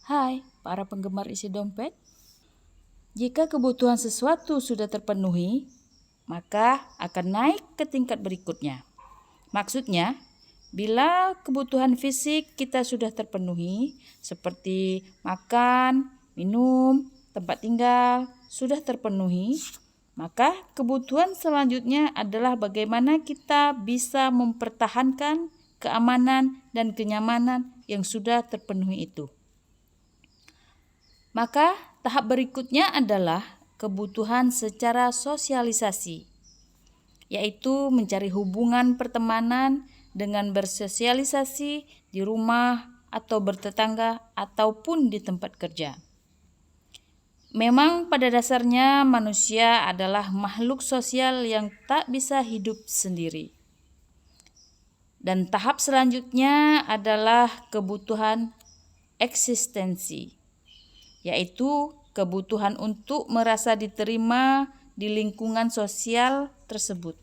Hai, para penggemar isi dompet. Jika kebutuhan sesuatu sudah terpenuhi, maka akan naik ke tingkat berikutnya. Maksudnya, bila kebutuhan fisik kita sudah terpenuhi, seperti makan, minum, tempat tinggal, sudah terpenuhi, maka kebutuhan selanjutnya adalah bagaimana kita bisa mempertahankan keamanan dan kenyamanan yang sudah terpenuhi itu. Maka tahap berikutnya adalah kebutuhan secara sosialisasi, yaitu mencari hubungan pertemanan dengan bersosialisasi di rumah atau bertetangga ataupun di tempat kerja. Memang pada dasarnya manusia adalah makhluk sosial yang tak bisa hidup sendiri. Dan tahap selanjutnya adalah kebutuhan eksistensi, yaitu kebutuhan untuk merasa diterima di lingkungan sosial tersebut.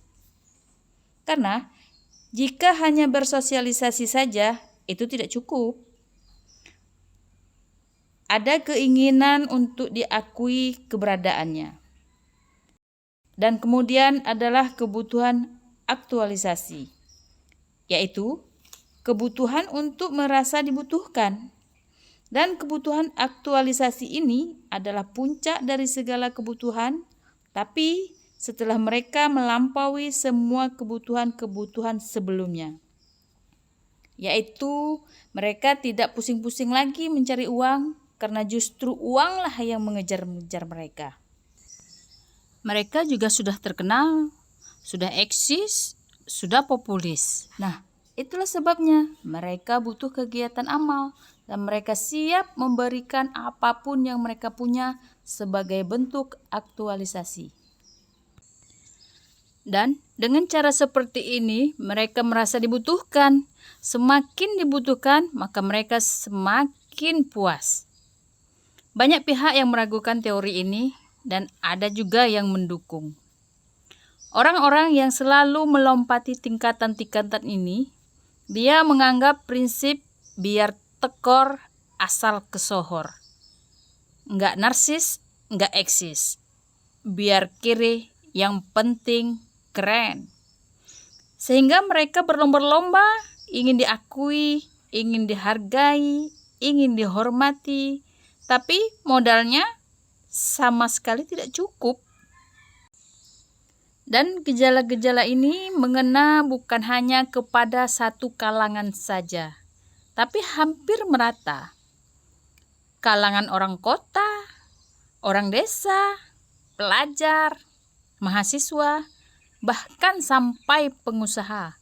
Karena jika hanya bersosialisasi saja, itu tidak cukup. Ada keinginan untuk diakui keberadaannya. Dan kemudian adalah kebutuhan aktualisasi, yaitu kebutuhan untuk merasa dibutuhkan. Dan kebutuhan aktualisasi ini adalah puncak dari segala kebutuhan, tapi setelah mereka melampaui semua kebutuhan-kebutuhan sebelumnya. Yaitu mereka tidak pusing-pusing lagi mencari uang, karena justru uanglah yang mengejar-ngejar mereka. Mereka juga sudah terkenal, sudah eksis, sudah populis. Nah, itulah sebabnya mereka butuh kegiatan amal dan mereka siap memberikan apapun yang mereka punya sebagai bentuk aktualisasi. Dan dengan cara seperti ini mereka merasa dibutuhkan. Semakin dibutuhkan, maka mereka semakin puas. Banyak pihak yang meragukan teori ini dan ada juga yang mendukung. Orang-orang yang selalu melompati tingkatan-tingkatan ini, dia menganggap prinsip biar tekor asal kesohor. Enggak narsis, enggak eksis. Biar kiri, yang penting keren. Sehingga mereka berlomba-lomba ingin diakui, ingin dihargai, ingin dihormati, tapi modalnya sama sekali tidak cukup. Dan gejala-gejala ini mengena bukan hanya kepada satu kalangan saja, tapi hampir merata. Kalangan orang kota, orang desa, pelajar, mahasiswa, bahkan sampai pengusaha.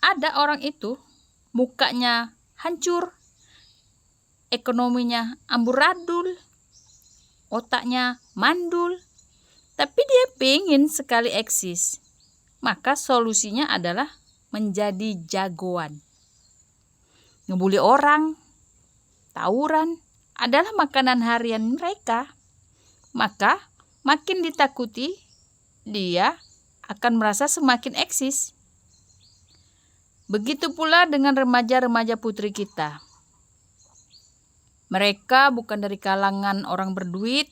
Ada orang itu mukanya hancur, ekonominya amburadul, otaknya mandul, tapi dia pengen sekali eksis. Maka solusinya adalah menjadi jagoan. Ngebully orang, tawuran adalah makanan harian mereka. Maka makin ditakuti, dia akan merasa semakin eksis. Begitu pula dengan remaja-remaja putri kita. Mereka bukan dari kalangan orang berduit,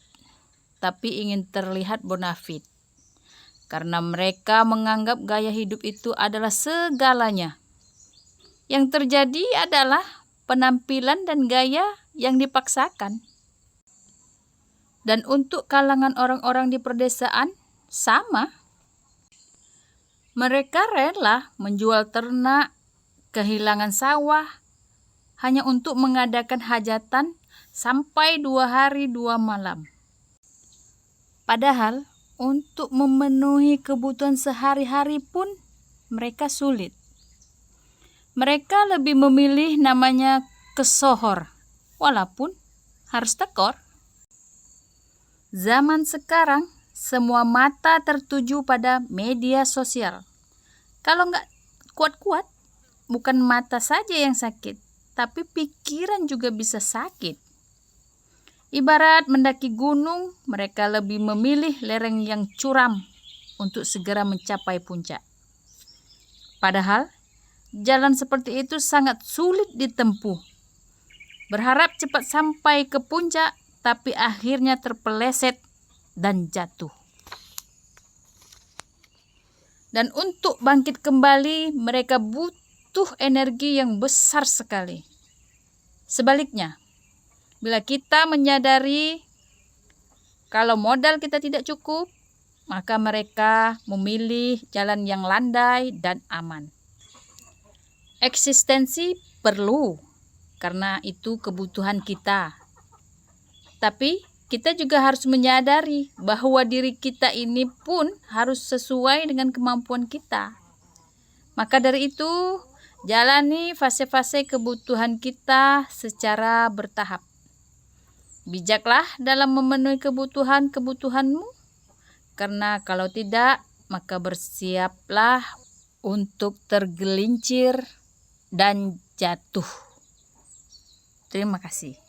tapi ingin terlihat bonafit. Karena mereka menganggap gaya hidup itu adalah segalanya. Yang terjadi adalah penampilan dan gaya yang dipaksakan. Dan untuk kalangan orang-orang di perdesaan, sama. Mereka rela menjual ternak, kehilangan sawah, hanya untuk mengadakan hajatan sampai 2 hari 2 malam. Padahal untuk memenuhi kebutuhan sehari-hari pun mereka sulit. Mereka lebih memilih namanya kesohor, walaupun harus tekor. Zaman sekarang semua mata tertuju pada media sosial. Kalau nggak kuat-kuat, bukan mata saja yang sakit, tapi pikiran juga bisa sakit. Ibarat mendaki gunung, mereka lebih memilih lereng yang curam untuk segera mencapai puncak. Padahal, jalan seperti itu sangat sulit ditempuh. berharap cepat sampai ke puncak, tapi akhirnya terpeleset dan jatuh. Dan untuk bangkit kembali, mereka butuh energi yang besar sekali. Sebaliknya, bila kita menyadari kalau modal kita tidak cukup, maka mereka memilih jalan yang landai dan aman. Eksistensi perlu, karena itu kebutuhan kita. Tapi kita juga harus menyadari bahwa diri kita ini pun harus sesuai dengan kemampuan kita. Maka dari itu, jalani fase-fase kebutuhan kita secara bertahap. Bijaklah dalam memenuhi kebutuhanmu, karena kalau tidak, maka bersiaplah untuk tergelincir dan jatuh. Terima kasih.